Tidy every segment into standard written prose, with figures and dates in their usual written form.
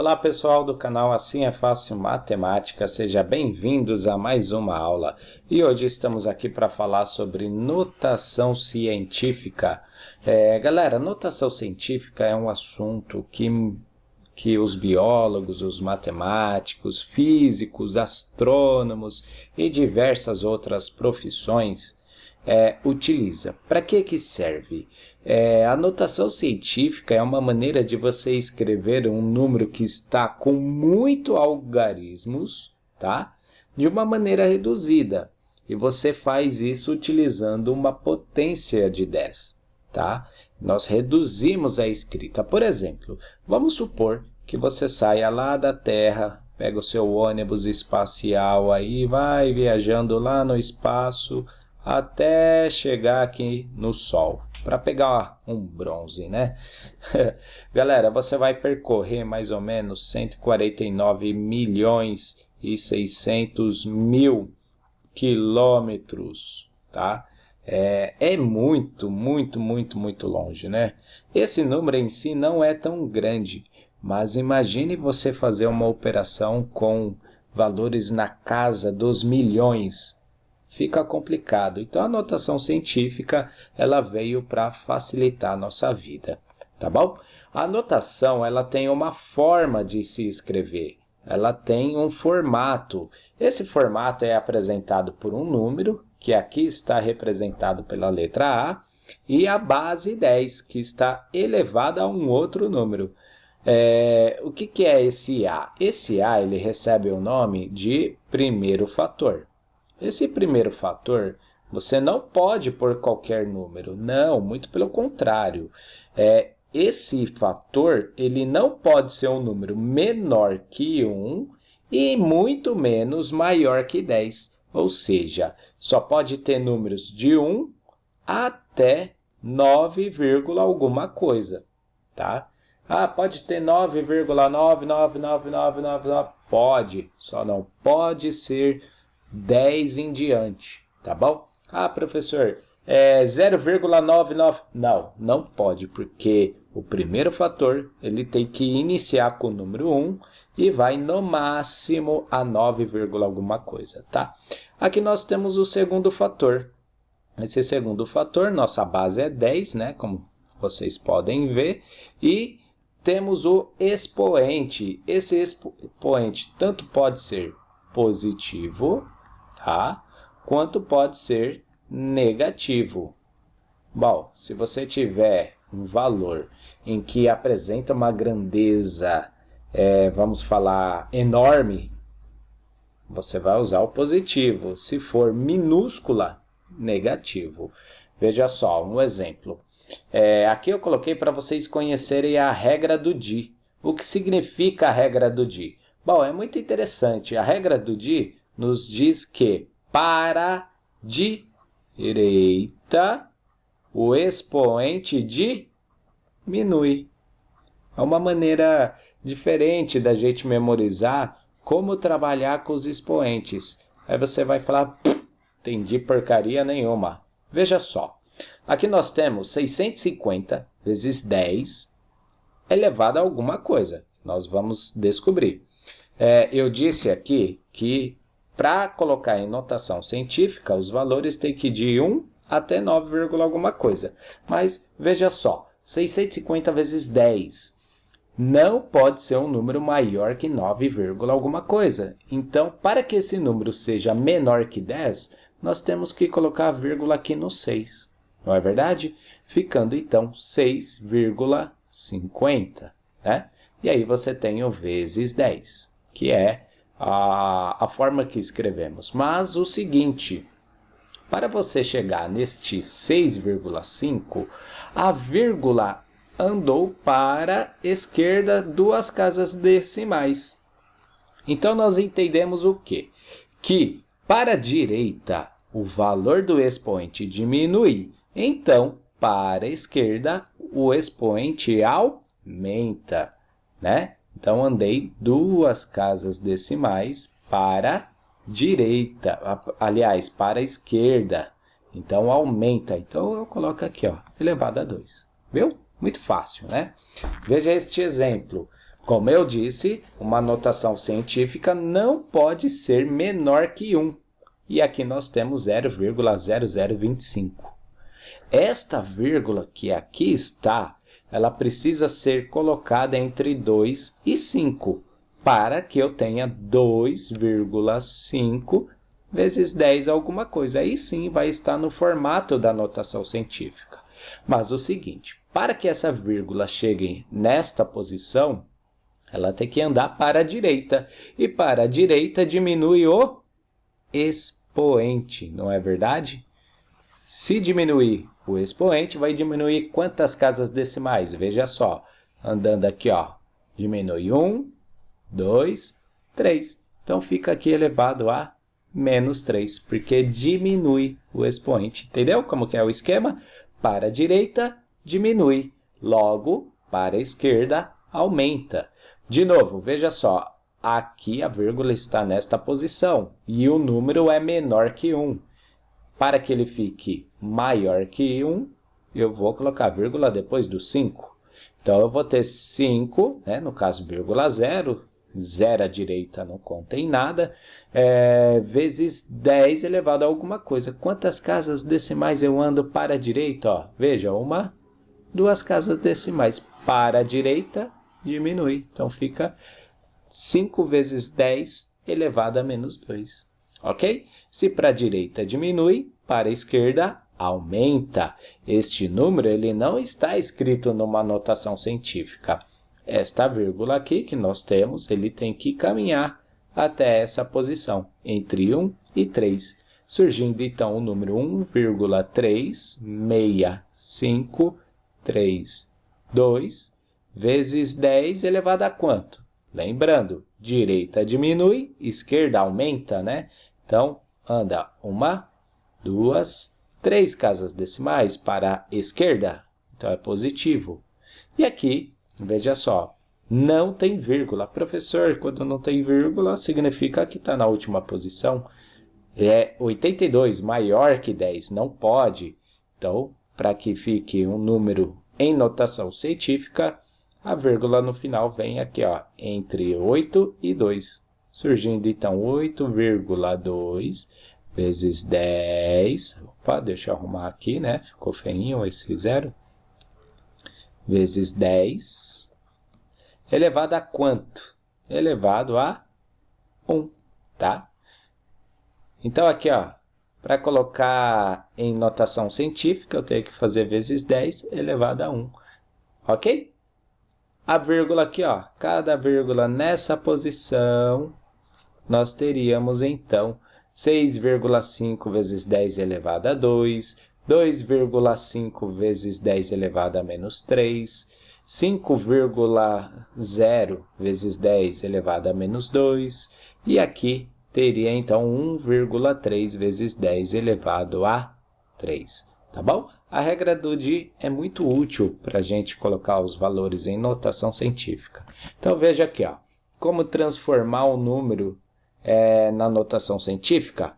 Olá pessoal do canal Assim é Fácil Matemática, sejam bem-vindos a mais uma aula. E hoje estamos aqui para falar sobre notação científica. Galera, notação científica é um assunto que os biólogos, os matemáticos, físicos, astrônomos e diversas outras profissões utiliza. Para que serve? A notação científica é uma maneira de você escrever um número que está com muito algarismos, tá? De uma maneira reduzida. E você faz isso utilizando uma potência de 10, tá? Nós reduzimos a escrita. Por exemplo, vamos supor que você saia lá da Terra, pega o seu ônibus espacial aí, vai viajando lá no espaço, até chegar aqui no Sol, para pegar um bronze, né? Galera, você vai percorrer mais ou menos 149 milhões e 600 mil quilômetros, tá? É muito longe, né? Esse número em si não é tão grande, mas imagine você fazer uma operação com valores na casa dos milhões. Fica complicado. Então, a notação científica, ela veio para facilitar a nossa vida, tá bom? A notação, ela tem uma forma de se escrever. Ela tem um formato. Esse formato é apresentado por um número, que aqui está representado pela letra A, e a base 10, que está elevada a um outro número. O que é esse A? Esse A, ele recebe o nome de primeiro fator. Esse primeiro fator, você não pode pôr qualquer número. Não, muito pelo contrário. Esse fator, ele não pode ser um número menor que 1 e muito menos maior que 10. Ou seja, só pode ter números de 1 até 9, alguma coisa, tá? Pode ter 9,99999. Pode, só não pode ser 10 em diante, tá bom? Professor, 0,99. Não pode, porque o primeiro fator, ele tem que iniciar com o número 1 e vai no máximo a 9, alguma coisa, tá? Aqui nós temos o segundo fator. Esse segundo fator, nossa base é 10, né? Como vocês podem ver. E temos o expoente. Esse expoente tanto pode ser positivo, tá? Quanto pode ser negativo. Bom, se você tiver um valor em que apresenta uma grandeza, vamos falar, enorme, você vai usar o positivo. Se for minúscula, negativo. Veja só, um exemplo. Aqui eu coloquei para vocês conhecerem a regra do Di. O que significa a regra do Di? Bom, é muito interessante. A regra do Di nos diz que para direita, o expoente diminui. É uma maneira diferente da gente memorizar como trabalhar com os expoentes. Aí você vai falar, entendi porcaria nenhuma. Veja só, aqui nós temos 650 vezes 10 elevado a alguma coisa. Nós vamos descobrir. Eu disse aqui que para colocar em notação científica, os valores têm que ir de 1 até 9, alguma coisa. Mas veja só, 650 vezes 10 não pode ser um número maior que 9, alguma coisa. Então, para que esse número seja menor que 10, nós temos que colocar a vírgula aqui no 6. Não é verdade? Ficando, então, 6,50. Né? E aí você tem o vezes 10, que é a forma que escrevemos. Mas o seguinte, para você chegar neste 6,5, a vírgula andou para a esquerda 2 casas decimais. Então, nós entendemos o quê? Que para a direita, o valor do expoente diminui. Então, para a esquerda, o expoente aumenta, né? Então, andei 2 casas decimais para a direita, aliás, para a esquerda. Então, aumenta. Então, eu coloco aqui, ó, elevado a 2. Viu? Muito fácil, né? Veja este exemplo. Como eu disse, uma notação científica não pode ser menor que 1. E aqui nós temos 0,0025. Esta vírgula que aqui está, ela precisa ser colocada entre 2 e 5, para que eu tenha 2,5 vezes 10 alguma coisa. Aí sim vai estar no formato da notação científica. Mas o seguinte, para que essa vírgula chegue nesta posição, ela tem que andar para a direita. E para a direita diminui o expoente, não é verdade? Se diminuir o expoente, vai diminuir quantas casas decimais? Veja só, andando aqui, ó, diminui 1, 2, 3. Então, fica aqui elevado a menos 3, porque diminui o expoente. Entendeu como que é o esquema? Para a direita, diminui. Logo, para a esquerda, aumenta. De novo, veja só, aqui a vírgula está nesta posição e o número é menor que 1. Para que ele fique maior que 1, eu vou colocar vírgula depois do 5. Então, eu vou ter 5, né? No caso, vírgula 0, 0 à direita não contém nada, vezes 10 elevado a alguma coisa. Quantas casas decimais eu ando para a direita? Ó, veja, 1, 2 casas decimais. Para a direita, diminui. Então, fica 5 vezes 10 elevado a menos 2. Ok? Se para a direita diminui, para a esquerda aumenta. Este número ele não está escrito numa notação científica. Esta vírgula aqui que nós temos, ele tem que caminhar até essa posição, entre 1 e 3, surgindo então o número 1,36532 vezes 10 elevado a quanto? Lembrando, direita diminui, esquerda aumenta, né? Então, anda 1, 2, 3 casas decimais para a esquerda. Então, é positivo. E aqui, veja só, não tem vírgula. Professor, quando não tem vírgula, significa que está na última posição. É 82, maior que 10, não pode. Então, para que fique um número em notação científica, a vírgula no final vem aqui, ó, entre 8 e 2. Surgindo, então, 8,2 vezes 10. Opa, deixa eu arrumar aqui, né? Ficou feinho esse zero. Vezes 10. Elevado a quanto? Elevado a 1, tá? Então, aqui, ó, para colocar em notação científica, eu tenho que fazer vezes 10 elevado a 1. Ok? A vírgula aqui, ó, cada vírgula nessa posição, nós teríamos, então, 6,5 vezes 10 elevado a 2, 2,5 vezes 10 elevado a menos 3, 5,0 vezes 10 elevado a menos 2, e aqui teria, então, 1,3 vezes 10 elevado a 3, tá bom? A regra do DI é muito útil para a gente colocar os valores em notação científica. Então, veja aqui, ó, como transformar um número na notação científica,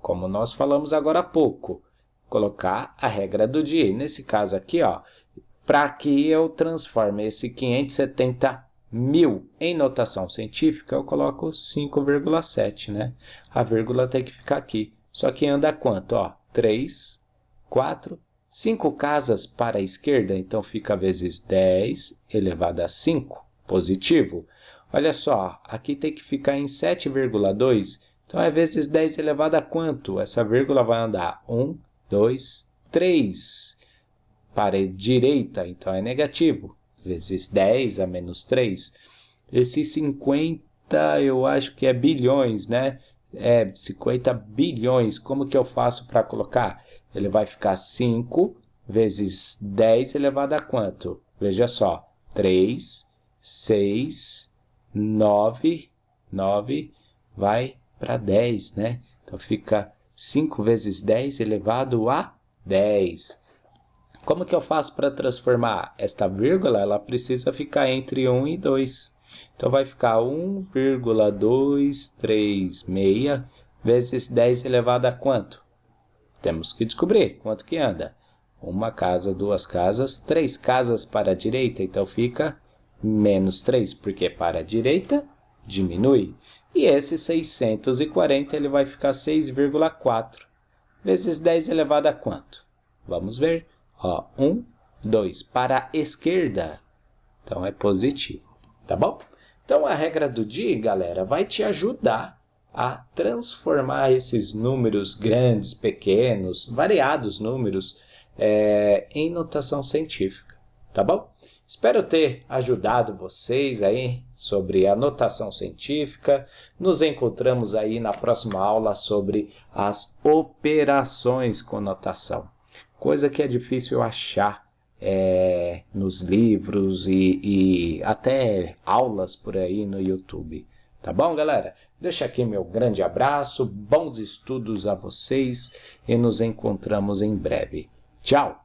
como nós falamos agora há pouco, colocar a regra do DI. Nesse caso aqui, ó, para que eu transforme esse 570.000 em notação científica, eu coloco 5,7, né? A vírgula tem que ficar aqui. Só que anda quanto? Ó, 3, 4, 5 casas para a esquerda, então fica vezes 10 elevado a 5, positivo. Olha só, aqui tem que ficar em 7,2, então é vezes 10 elevado a quanto? Essa vírgula vai andar 1, 2, 3 para a direita, então é negativo, vezes 10 a menos 3. Esse 50 eu acho que é bilhões, né? 50 bilhões, como que eu faço para colocar? Ele vai ficar 5 vezes 10 elevado a quanto? Veja só, 3, 6, 9 vai para 10, né? Então, fica 5 vezes 10 elevado a 10. Como que eu faço para transformar esta vírgula? Ela precisa ficar entre 1 e 2. Então, vai ficar 1,236 vezes 10 elevado a quanto? Temos que descobrir quanto que anda. Uma casa, 2 casas, 3 casas para a direita. Então, fica menos 3, porque para a direita diminui. E esse 640 ele vai ficar 6,4 vezes 10 elevado a quanto? Vamos ver. 1, 2. Para a esquerda, então é positivo, tá bom? Então a regra do DI, galera, vai te ajudar a transformar esses números grandes, pequenos, variados números em notação científica, tá bom? Espero ter ajudado vocês aí sobre a notação científica. Nos encontramos aí na próxima aula sobre as operações com notação. Coisa que é difícil achar nos livros e até aulas por aí no YouTube. Tá bom, galera? Deixa aqui meu grande abraço, bons estudos a vocês e nos encontramos em breve. Tchau!